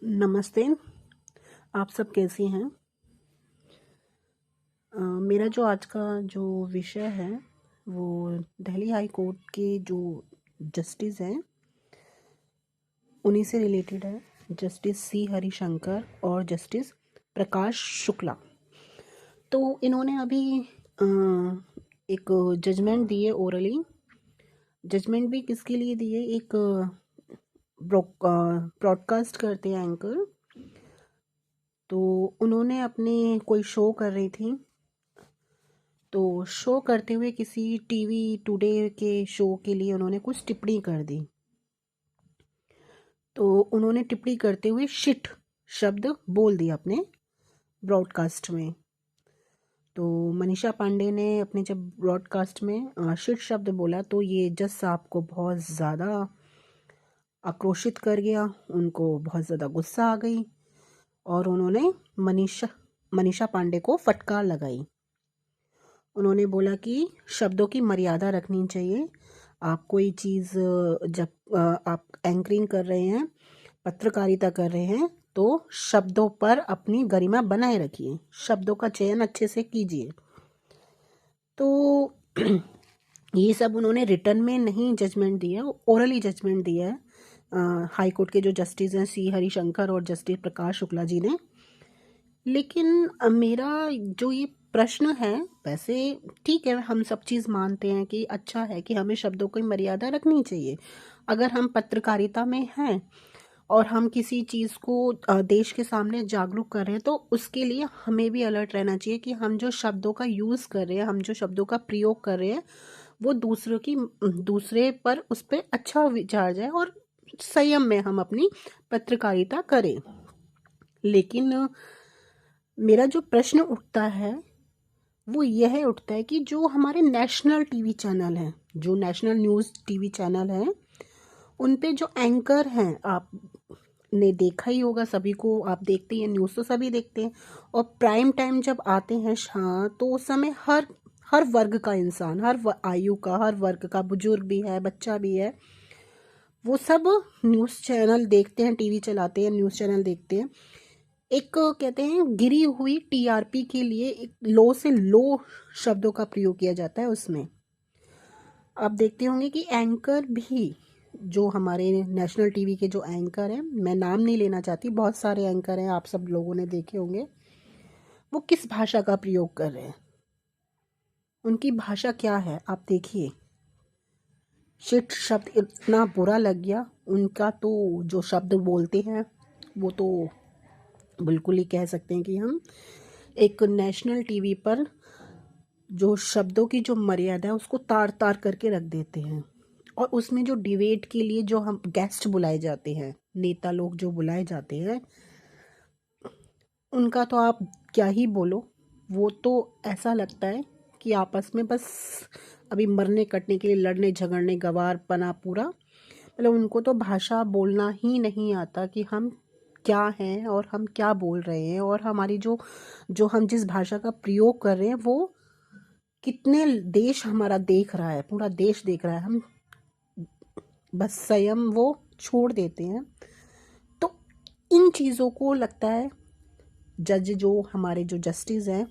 नमस्ते। आप सब कैसी हैं? मेरा जो आज का जो विषय है वो दिल्ली हाई कोर्ट के जो जस्टिस हैं उन्हीं से रिलेटेड है। जस्टिस सी हरिशंकर और जस्टिस प्रकाश शुक्ला। तो इन्होंने अभी एक जजमेंट दी है ओरली। जजमेंट भी किसके लिए दी है? एक ब्रॉडकास्ट करते हैं एंकर, तो उन्होंने अपने कोई शो कर रही थी, तो शो करते हुए किसी टीवी टुडे के शो के लिए उन्होंने कुछ टिप्पणी कर दी। तो उन्होंने टिप्पणी करते हुए शिट शब्द बोल दिया अपने ब्रॉडकास्ट में। तो मनीषा पांडे ने अपने जब ब्रॉडकास्ट में शिट शब्द बोला तो ये जज साहब को बहुत ज़्यादा आक्रोशित कर गया, उनको बहुत ज़्यादा गुस्सा आ गई और उन्होंने मनीषा पांडे को फटकार लगाई। उन्होंने बोला कि शब्दों की मर्यादा रखनी चाहिए। आप कोई चीज़ जब आप एंकरिंग कर रहे हैं, पत्रकारिता कर रहे हैं, तो शब्दों पर अपनी गरिमा बनाए रखिए, शब्दों का चयन अच्छे से कीजिए। तो ये सब उन्होंने रिटर्न में नहीं जजमेंट दिया, ओरली जजमेंट दिया है हाई कोर्ट के जो जस्टिस हैं सी हरिशंकर और जस्टिस प्रकाश शुक्ला जी ने। लेकिन मेरा जो ये प्रश्न है, वैसे ठीक है, हम सब चीज़ मानते हैं कि अच्छा है कि हमें शब्दों की मर्यादा रखनी चाहिए। अगर हम पत्रकारिता में हैं और हम किसी चीज़ को देश के सामने जागरूक कर रहे हैं, तो उसके लिए हमें भी अलर्ट रहना चाहिए कि हम जो शब्दों का यूज़ कर रहे हैं, हम जो शब्दों का प्रयोग कर रहे हैं, वो दूसरे पर उस पर अच्छा विचार जाए और संयम में हम अपनी पत्रकारिता करें। लेकिन मेरा जो प्रश्न उठता है वो यह उठता है कि जो हमारे नेशनल टीवी चैनल हैं, जो नेशनल न्यूज़ टीवी चैनल हैं, उन पे जो एंकर हैं, आपने देखा ही होगा, सभी को आप देखते हैं, न्यूज़ तो सभी देखते हैं। और प्राइम टाइम जब आते हैं तो उस समय हर हर वर्ग का इंसान, आयु का, हर वर्ग का, बुजुर्ग भी है, बच्चा भी है, वो सब न्यूज़ चैनल देखते हैं, टीवी चलाते हैं, न्यूज़ चैनल देखते हैं। एक कहते हैं गिरी हुई टीआरपी के लिए एक लो से लो शब्दों का प्रयोग किया जाता है उसमें। आप देखते होंगे कि एंकर भी, जो हमारे नेशनल टीवी के जो एंकर हैं, मैं नाम नहीं लेना चाहती, बहुत सारे एंकर हैं, आप सब लोगों ने देखे होंगे, वो किस भाषा का प्रयोग कर रहे हैं, उनकी भाषा क्या है, आप देखिए। शिट शब्द इतना बुरा लग गया उनका, तो जो शब्द बोलते हैं वो तो बिल्कुल ही कह सकते हैं कि हम एक नेशनल टीवी पर जो शब्दों की जो मर्यादा है उसको तार तार करके रख देते हैं। और उसमें जो डिबेट के लिए जो हम गेस्ट बुलाए जाते हैं, नेता लोग जो बुलाए जाते हैं, उनका तो आप क्या ही बोलो। वो तो ऐसा लगता है कि आपस में बस अभी मरने कटने के लिए लड़ने झगड़ने, गवार पना पूरा, मतलब उनको तो भाषा बोलना ही नहीं आता कि हम क्या हैं और हम क्या बोल रहे हैं, और हमारी जो जो हम जिस भाषा का प्रयोग कर रहे हैं वो कितने देश हमारा देख रहा है, पूरा देश देख रहा है, हम बस संयम वो छोड़ देते हैं। तो इन चीज़ों को लगता है जज, जो हमारे जो जस्टिस हैं,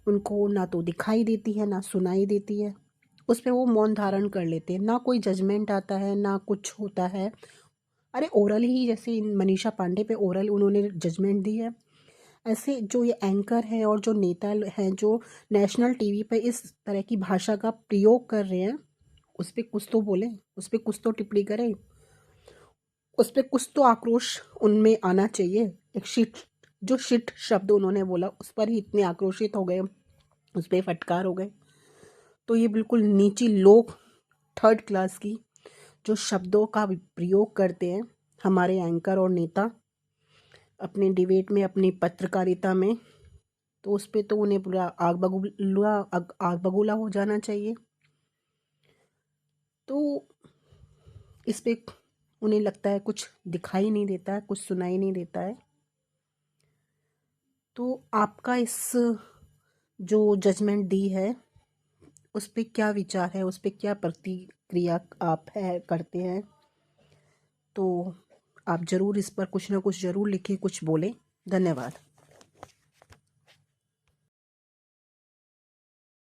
उनको ना तो दिखाई देती है ना सुनाई देती है, उस पर वो मौन धारण कर लेते हैं, ना कोई जजमेंट आता है ना कुछ होता है। अरे ओरल ही, जैसे मनीषा पांडे पे ओरल उन्होंने जजमेंट दी है, ऐसे जो ये एंकर है और जो नेता हैं जो नेशनल टीवी पे इस तरह की भाषा का प्रयोग कर रहे हैं, उस पर कुछ तो बोले, उस पर कुछ तो टिप्पणी करें, उस पर कुछ तो आक्रोश उनमें आना चाहिए। एक शिट, जो शिट शब्द उन्होंने बोला उस पर ही इतने आक्रोशित हो गए, उस पर फटकार हो गए। तो ये बिल्कुल नीची लो, थर्ड क्लास की जो शब्दों का प्रयोग करते हैं हमारे एंकर और नेता अपने डिबेट में, अपनी पत्रकारिता में, तो उस पे तो उन्हें पूरा आग बगूला हो जाना चाहिए। तो इस पे उन्हें लगता है कुछ दिखाई नहीं देता है, कुछ सुनाई नहीं देता है। तो आपका इस जो जजमेंट दी है उस पे क्या विचार है, उस पे क्या प्रतिक्रिया आप है करते हैं? तो आप ज़रूर इस पर कुछ ना कुछ ज़रूर लिखें, कुछ बोलें। धन्यवाद।